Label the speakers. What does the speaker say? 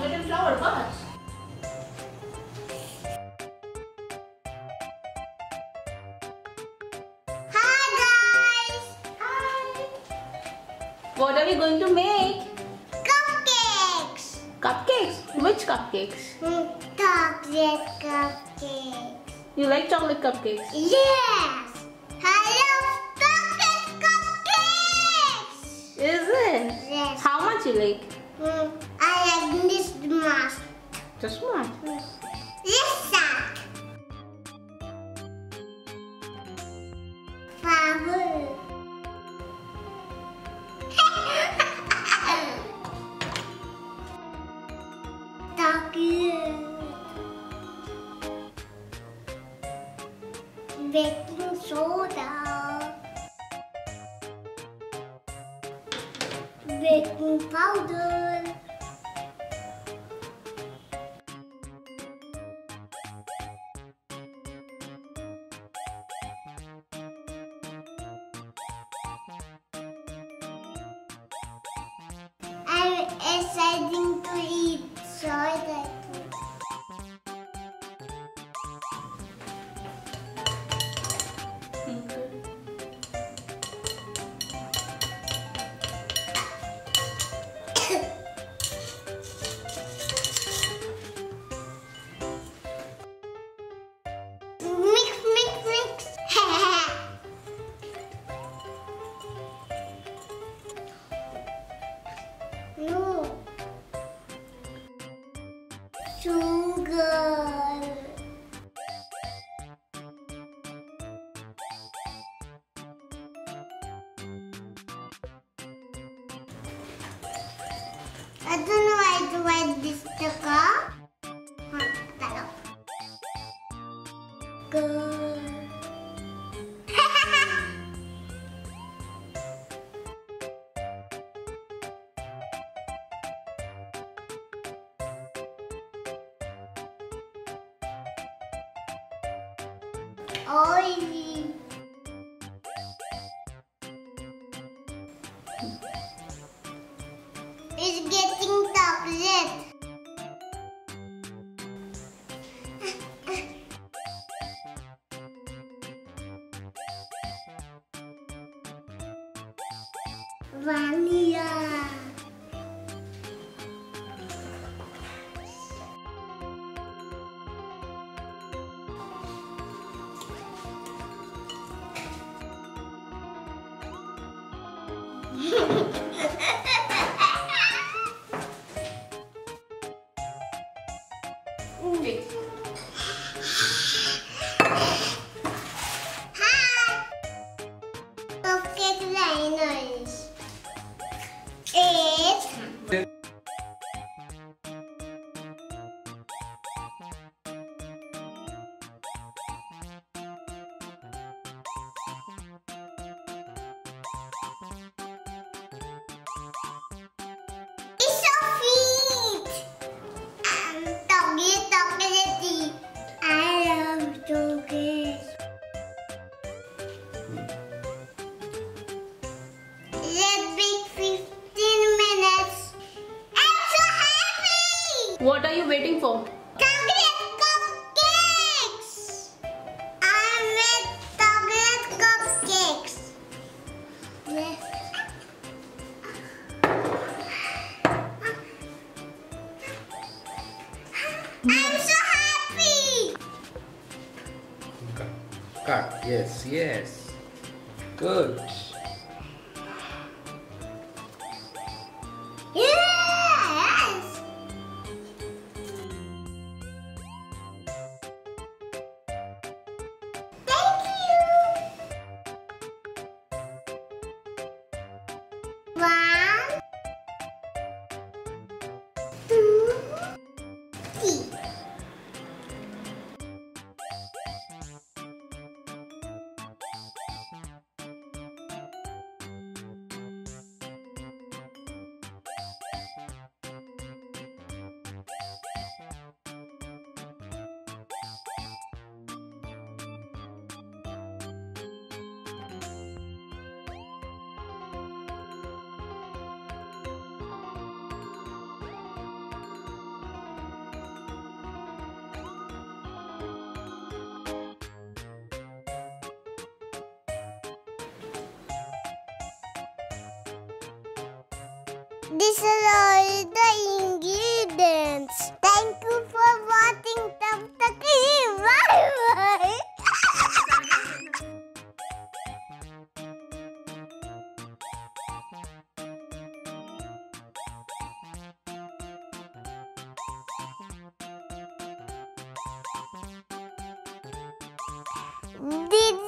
Speaker 1: chocolate and flour, bas.
Speaker 2: Hi guys!
Speaker 1: Hi! What are we going to make?
Speaker 2: Cupcakes!
Speaker 1: Cupcakes? Which cupcakes?
Speaker 2: Chocolate cupcakes.
Speaker 1: You like chocolate cupcakes?
Speaker 2: Yes! I love chocolate cupcakes!
Speaker 1: Is it?
Speaker 2: Yes.
Speaker 1: How much you like?
Speaker 2: I like this mask.
Speaker 1: Just one.
Speaker 2: This sack. Flower. Chocolate. Baking soda. Baking powder. I'm excited to eat, so I like it. Mix, mix, mix. No. Sugar. I don't know how to write this sugar. Good. Oily. It's getting chocolate. Vanilla.
Speaker 1: Okay.
Speaker 2: Hi! Cupcake liners. It's so sweet. Chocolatey. I love chocolate. Let's bake 15 minutes. I'm so happy.
Speaker 1: What are you waiting for?
Speaker 2: Chocolate cupcakes. I made chocolate cupcakes. Yes. I'm so happy.
Speaker 3: Cut. Yes, yes. Good.
Speaker 2: Yes. Thank you. 1, 2, 3. These are all the ingredients. Thank you for watching Cupcakes. Bye bye. Did